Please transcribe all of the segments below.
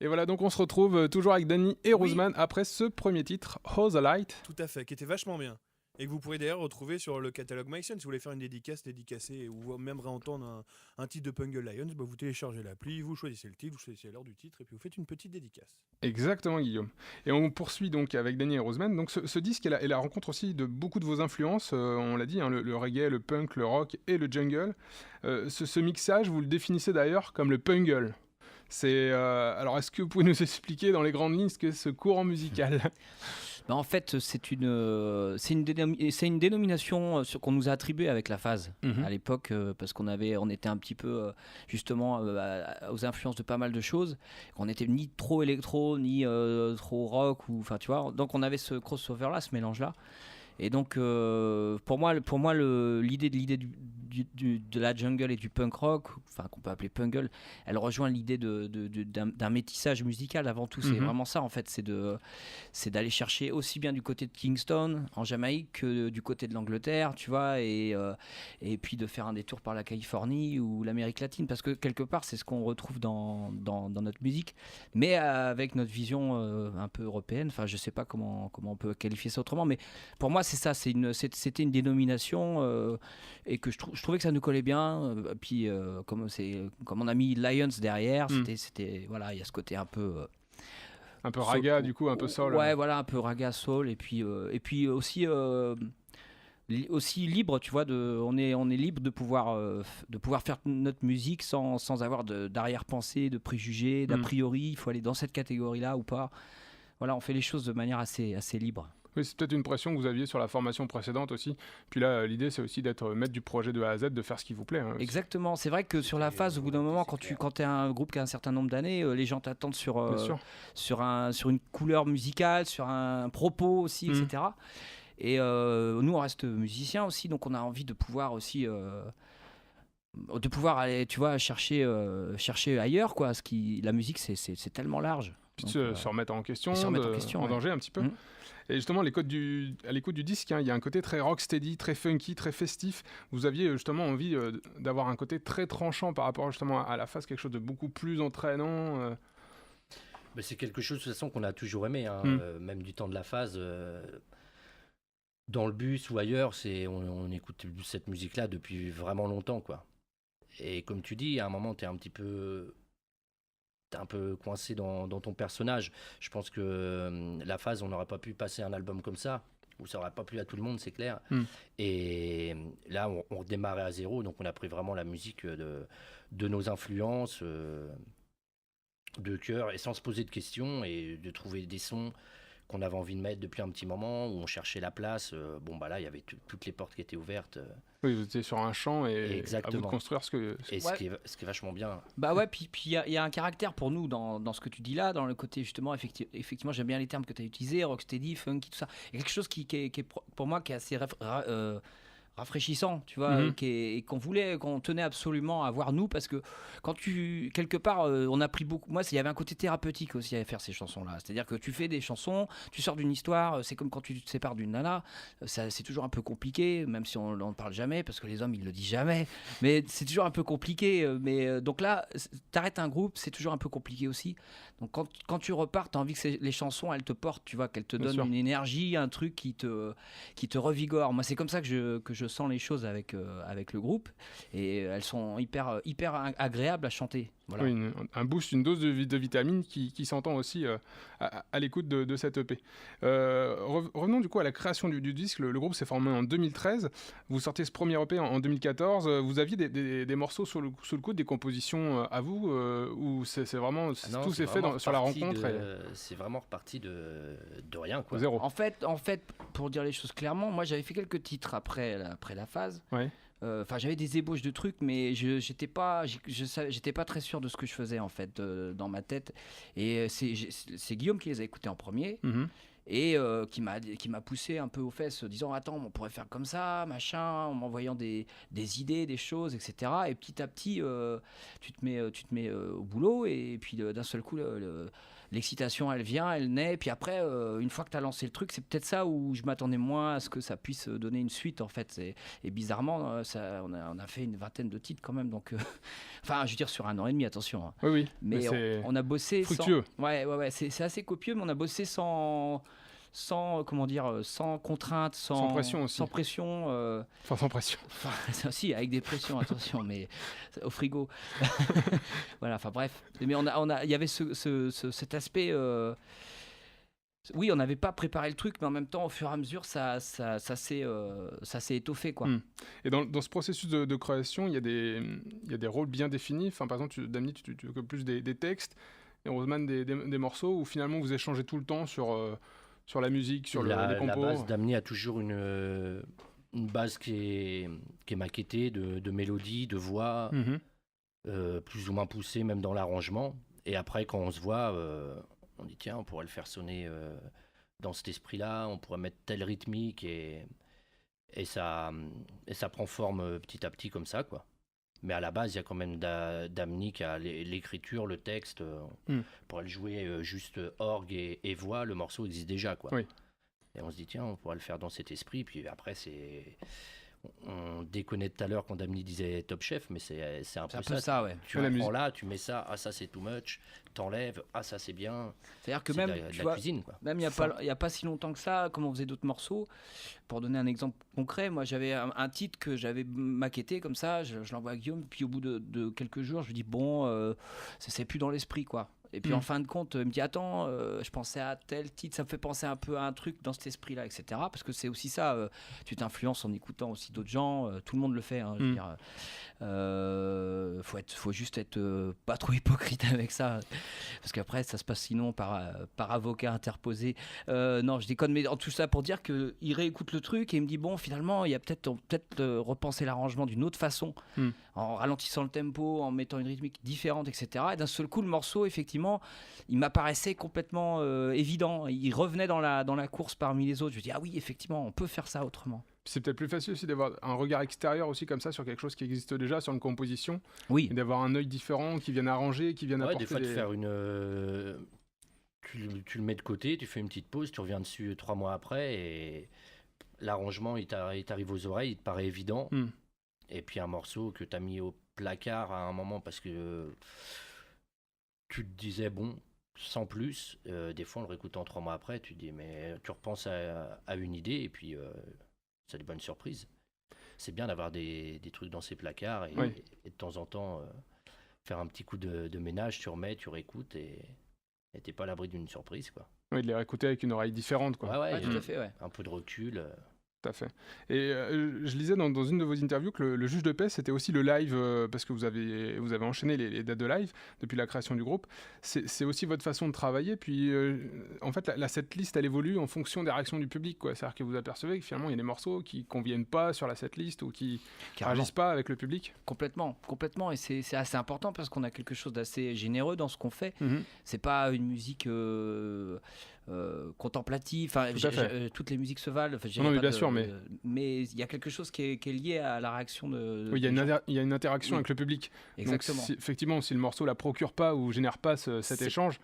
Et voilà, donc on se retrouve toujours avec Danny et Roseman après ce premier titre, How the Light. Tout à fait, qui était vachement bien. Et que vous pourrez d'ailleurs retrouver sur le catalogue MySun. Si vous voulez faire une dédicacée, ou même réentendre un titre de Pungle Lions, bah vous téléchargez l'appli, vous choisissez le titre, vous choisissez l'heure du titre, et puis vous faites une petite dédicace. Exactement, Guillaume. Et on poursuit donc avec Danny et Roseman. Donc ce disque est la rencontre aussi de beaucoup de vos influences, on l'a dit, hein, le reggae, le punk, le rock et le jungle. Ce mixage, vous le définissez d'ailleurs comme le pungle. Alors, est-ce que vous pouvez nous expliquer dans les grandes lignes ce qu'est ce courant musical ? Bah, en fait, c'est une dénomination qu'on nous a attribuée avec la phase à l'époque, parce qu'on était un petit peu justement aux influences de pas mal de choses. On n'était ni trop électro, ni trop rock, enfin tu vois. Donc on avait ce crossover-là, ce mélange-là. Et donc pour moi l'idée de la jungle et du punk rock, enfin qu'on peut appeler pungle, elle rejoint l'idée d'un métissage musical avant tout. C'est vraiment ça en fait, c'est d'aller chercher aussi bien du côté de Kingston en Jamaïque que du côté de l'Angleterre, tu vois, et puis de faire un détour par la Californie ou l'Amérique latine, parce que quelque part c'est ce qu'on retrouve dans notre musique, mais avec notre vision un peu européenne. Enfin je sais pas comment on peut qualifier ça autrement, mais pour moi c'est ça, c'était une dénomination et que je trouvais que ça nous collait bien. Puis comme on a mis Lions derrière, c'était voilà, il y a ce côté un peu un peu raga, du coup, un peu soul. Ouais, voilà, un peu raga, soul, et puis aussi libre, tu vois, on est libre de pouvoir faire notre musique sans avoir d'arrière-pensée, de préjugés, d'a priori, il faut aller dans cette catégorie-là ou pas. Voilà, on fait les choses de manière assez libre. Oui, c'est peut-être une pression que vous aviez sur la formation précédente aussi. Puis là, l'idée, c'est aussi d'être maître du projet de A à Z, de faire ce qui vous plaît. Hein, exactement. C'est vrai que sur la phase, au bout d'un moment, quand tu es un groupe qui a un certain nombre d'années, les gens t'attendent sur une couleur musicale, sur un propos aussi, etc. Et nous, on reste musiciens aussi, donc on a envie de pouvoir aussi... aller, tu vois, chercher ailleurs, quoi. La musique, c'est tellement large. Puis se remettre en question, en danger un petit peu. Et justement, à l'écoute du disque, il y a un côté très rocksteady, très funky, très festif. Vous aviez justement envie d'avoir un côté très tranchant par rapport justement à la phase, quelque chose de beaucoup plus entraînant. C'est quelque chose de toute façon qu'on a toujours aimé, hein, même du temps de la phase. Dans le bus ou ailleurs, on écoute cette musique-là depuis vraiment longtemps, quoi. Et comme tu dis, à un moment, t'es un peu coincé dans ton personnage. Je pense que la phase, on n'aurait pas pu passer un album comme ça, ou ça n'aurait pas plu à tout le monde, c'est clair. Et là, on redémarrait à zéro, donc on a pris vraiment la musique de nos influences, de cœur, et sans se poser de questions, et de trouver des sons qu'on avait envie de mettre depuis un petit moment, où on cherchait la place. Là, il y avait toutes les portes qui étaient ouvertes. Oui, vous étiez sur un champ et exactement. À vous de construire ce que... Et ce qui est vachement bien. Bah ouais, puis il y a un caractère pour nous dans ce que tu dis là, dans le côté justement, effectivement, j'aime bien les termes que tu as utilisés, rocksteady, funky, tout ça. Il y a quelque chose qui est pour moi qui est assez rafraîchissant, tu vois, et qu'on tenait absolument à voir nous, parce que quand quelque part on a pris beaucoup, moi il y avait un côté thérapeutique aussi à faire ces chansons là, c'est-à-dire que tu fais des chansons, tu sors d'une histoire, c'est comme quand tu te sépares d'une nana, c'est toujours un peu compliqué, même si on n'en parle jamais, parce que les hommes ils le disent jamais, mais c'est toujours un peu compliqué, donc là t'arrêtes un groupe, c'est toujours un peu compliqué aussi, donc quand tu repars, t'as envie que les chansons elles te portent, tu vois, qu'elles te donnent une énergie, un truc qui te revigore. Moi c'est comme ça que je sens les choses avec le groupe, et elles sont hyper agréables à chanter. Voilà. Oui, un boost, une dose de vitamines qui s'entend aussi à l'écoute de cette EP. Revenons du coup à la création du disque. Le groupe s'est formé en 2013. Vous sortez ce premier EP en 2014. Vous aviez des morceaux sous le coude, des compositions à vous, ou c'est vraiment tout s'est fait sur la rencontre C'est vraiment reparti de rien, quoi. Zéro. En fait, pour dire les choses clairement, moi j'avais fait quelques titres après la phase. Ouais. J'avais des ébauches de trucs, mais j'étais pas très sûr de ce que je faisais en fait dans ma tête. Et c'est Guillaume qui les a écoutés en premier. et qui m'a poussé un peu aux fesses, disant attends, on pourrait faire comme ça, machin, en m'envoyant des idées, des choses, etc. Et petit à petit, tu te mets au boulot, et puis d'un seul coup, l'excitation, elle vient, elle naît. Puis après, une fois que tu as lancé le truc, c'est peut-être ça où je m'attendais moins à ce que ça puisse donner une suite, en fait. Et bizarrement, on a fait une 20aine de titres quand même. Donc, enfin, je veux dire, sur 1 an et demi, attention. Hein. Oui. Mais on a bossé fructueux. Ouais, c'est assez copieux, mais on a bossé sans contrainte, sans pression aussi. Sans pression. Enfin, sans pression. Enfin, si, avec des pressions, attention, mais au frigo. Voilà, enfin bref. Mais il y avait cet aspect. Oui, on n'avait pas préparé le truc, mais en même temps, au fur et à mesure, ça s'est étoffé, quoi. Et dans ce processus de création, il y a des rôles bien définis. Enfin, par exemple, Damny, tu occupes plus des textes, et Roseman des morceaux, où finalement vous échangez tout le temps sur la musique, sur les compos. La base d'Amni a toujours une base qui est maquettée de mélodie, de voix, plus ou moins poussée même dans l'arrangement. Et après, quand on se voit, on dit tiens, on pourrait le faire sonner dans cet esprit-là, on pourrait mettre telle rythmique, et ça prend forme petit à petit comme ça, quoi. Mais à la base, il y a quand même Damny qui a l'écriture, le texte. Pour le jouer juste orgue et voix, le morceau existe déjà, quoi. Oui. Et on se dit, tiens, on pourrait le faire dans cet esprit. Puis après, on déconnait tout à l'heure quand Damny disait Top Chef, mais c'est un peu ça. Ouais. Tu reprends là, tu mets ça, ah ça c'est too much, t'enlèves, ah ça c'est bien. C'est-à-dire que c'est même, de la cuisine, quoi. Même il n'y a pas si longtemps que ça, comme on faisait d'autres morceaux, pour donner un exemple concret, moi j'avais un titre que j'avais maquetté comme ça, je l'envoie à Guillaume, puis au bout de quelques jours, je lui dis bon, c'est plus dans l'esprit, quoi. Et puis en fin de compte, il me dit attends, je pensais à tel titre, ça me fait penser un peu à un truc dans cet esprit-là, etc. Parce que c'est aussi ça, tu t'influences en écoutant aussi d'autres gens, tout le monde le fait. Hein, je veux dire, faut juste être pas trop hypocrite avec ça, parce qu'après ça se passe sinon par avocat interposé. Non, je déconne, mais en tout ça pour dire qu'il réécoute le truc et il me dit bon, finalement, il y a peut-être repenser l'arrangement d'une autre façon, en ralentissant le tempo, en mettant une rythmique différente, etc. Et d'un seul coup, le morceau, effectivement, il m'apparaissait complètement évident. Il revenait dans la course parmi les autres. Je me dis ah oui, effectivement, on peut faire ça autrement. C'est peut-être plus facile aussi d'avoir un regard extérieur aussi comme ça sur quelque chose qui existe déjà, sur une composition. Oui. Et d'avoir un œil différent qui vienne arranger, qui vienne apporter. Des fois de faire tu le mets de côté, tu fais une petite pause, tu reviens dessus 3 mois après et l'arrangement il t'arrive aux oreilles, il te paraît évident. Et puis un morceau que tu as mis au placard à un moment parce que tu te disais bon, sans plus, des fois en le réécoutant 3 mois après, tu te dis mais tu repenses à une idée et puis c'est des bonnes surprises. C'est bien d'avoir des trucs dans ces placards et de temps en temps faire un petit coup de ménage, tu remets, tu réécoutes et t'es pas à l'abri d'une surprise, quoi. Oui, de les réécouter avec une oreille différente, quoi. Ouais, tout à fait, ouais. Un peu de recul. Tout à fait. Et je lisais dans une de vos interviews que le juge de paix, c'était aussi le live, parce que vous avez enchaîné les dates de live depuis la création du groupe. C'est aussi votre façon de travailler. Puis, en fait, la setlist, elle évolue en fonction des réactions du public, quoi. C'est-à-dire que vous apercevez que finalement, il y a des morceaux qui ne conviennent pas sur la setlist ou qui ne réagissent pas avec le public. Complètement. Et c'est assez important parce qu'on a quelque chose d'assez généreux dans ce qu'on fait. C'est pas une musique... contemplative, enfin toutes les musiques se valent. Non, mais bien sûr, mais il y a quelque chose qui est lié à la réaction de. Oui, il y a une interaction avec le public. Exactement. Donc, effectivement, si le morceau la procure pas ou génère pas cet échange,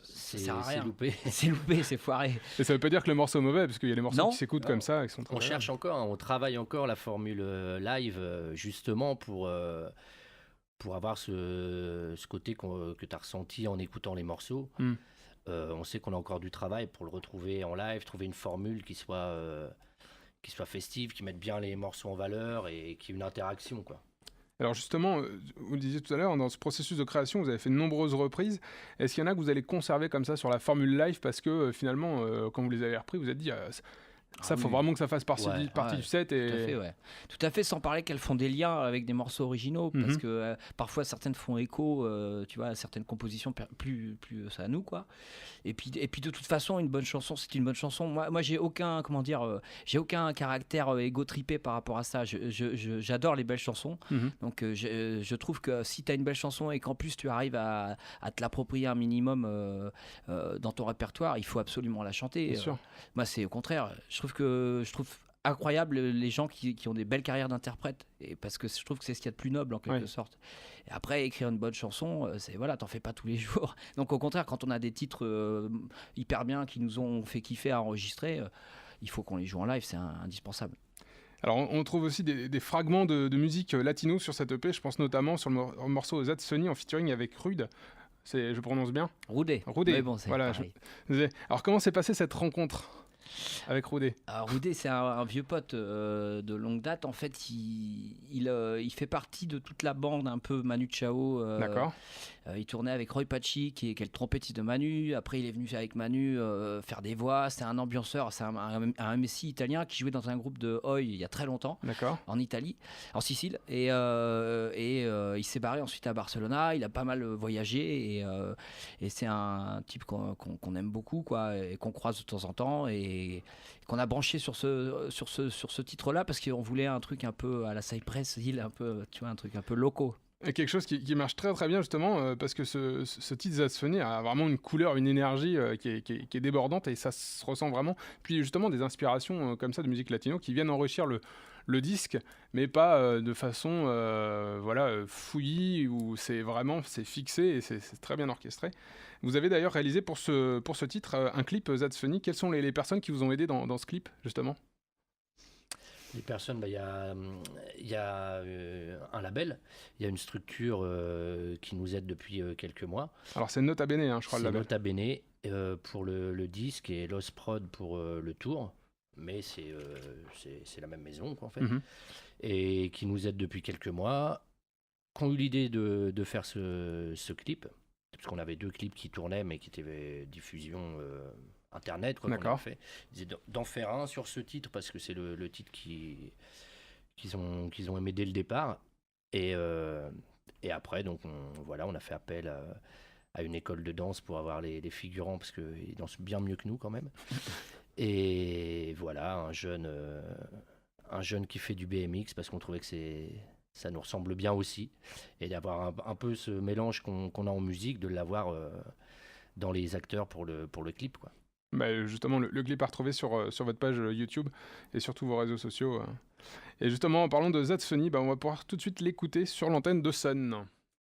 ça sert à rien. C'est loupé. C'est loupé, c'est foiré. Et ça veut pas dire que le morceau est mauvais, parce qu'il y a des morceaux qui s'écoutent comme ça, qui sont très. On cherche encore, on travaille encore la formule live justement pour avoir ce côté que tu as ressenti en écoutant les morceaux. On sait qu'on a encore du travail pour le retrouver en live, trouver une formule qui soit festive, qui mette bien les morceaux en valeur et qui ait une interaction, quoi. Alors justement, vous le disiez tout à l'heure, dans ce processus de création, vous avez fait de nombreuses reprises. Est-ce qu'il y en a que vous allez conserver comme ça sur la formule live parce que finalement, quand vous les avez repris, vous avez dit Ça, faut vraiment que ça fasse partie du set. Et... Tout à fait, ouais. Tout à fait, sans parler qu'elles font des liens avec des morceaux originaux, parce que parfois certaines font écho, tu vois, à certaines compositions plus à nous, quoi. Et puis de toute façon, une bonne chanson, c'est une bonne chanson. Moi, j'ai aucun caractère égo-trippé par rapport à ça. J'adore les belles chansons. Donc, je trouve que si tu as une belle chanson et qu'en plus tu arrives à te l'approprier un minimum dans ton répertoire, il faut absolument la chanter. Bien sûr. Moi, c'est au contraire. Je trouve incroyable les gens qui ont des belles carrières d'interprètes, et parce que je trouve que c'est ce qu'il y a de plus noble en quelque sorte. Et après, écrire une bonne chanson, t'en fais pas tous les jours. Donc au contraire, quand on a des titres hyper bien qui nous ont fait kiffer à enregistrer, il faut qu'on les joue en live, c'est indispensable. Alors on trouve aussi des fragments de musique latino sur cette EP. Je pense notamment sur le morceau Zad Sunny en featuring avec Rude. Je prononce bien Rude. Mais bon, c'est voilà. Alors comment s'est passée cette rencontre avec Rude? Alors Rude, c'est un vieux pote de longue date. En fait, il fait partie de toute la bande un peu Manu Chao. D'accord. Il tournait avec Roy Pachi, qui est le trompettiste de Manu. Après, il est venu avec Manu faire des voix. C'est un ambianceur, c'est un Messi italien qui jouait dans un groupe de Oi il y a très longtemps, en Italie, en Sicile. Et il s'est barré ensuite à Barcelone. Il a pas mal voyagé et c'est un type qu'on aime beaucoup, quoi, et qu'on croise de temps en temps et qu'on a branché sur ce titre-là parce qu'on voulait un truc un peu à la Cypress Hill, un peu, tu vois, un truc un peu loco. Et quelque chose qui marche très très bien justement parce que ce titre Zad Sunny a vraiment une couleur, une énergie qui est débordante et ça se ressent vraiment. Puis justement des inspirations comme ça de musique latino qui viennent enrichir le disque, mais pas de façon fouillis, où c'est fixé et c'est très bien orchestré. Vous avez d'ailleurs réalisé pour ce titre un clip Zad Sunny. Quelles sont les personnes qui vous ont aidé dans ce clip justement? Les personnes, il y a un label, il y a une structure qui nous aide depuis quelques mois. Alors c'est Nota Bene, je crois, le label. C'est Nota Bene pour le disque et Los Prod pour le tour, mais c'est la même maison, quoi, en fait, et qui nous aide depuis quelques mois, qui ont eu l'idée de faire ce clip, parce qu'on avait 2 clips qui tournaient, mais qui étaient diffusion internet, quoi, qu'on a fait. Ils disaient d'en faire un sur ce titre parce que c'est le titre qu'ils ont aimé dès le départ, et après donc on a fait appel à une école de danse pour avoir les figurants parce qu'ils dansent bien mieux que nous quand même. Et voilà, un jeune qui fait du BMX parce qu'on trouvait que ça nous ressemble bien aussi, et d'avoir un peu ce mélange qu'on a en musique, de l'avoir dans les acteurs pour le clip, quoi. Justement, le clip à retrouver sur votre page YouTube et sur tous vos réseaux sociaux. Et justement, en parlant de Zad Sunny, on va pouvoir tout de suite l'écouter sur l'antenne de Sun.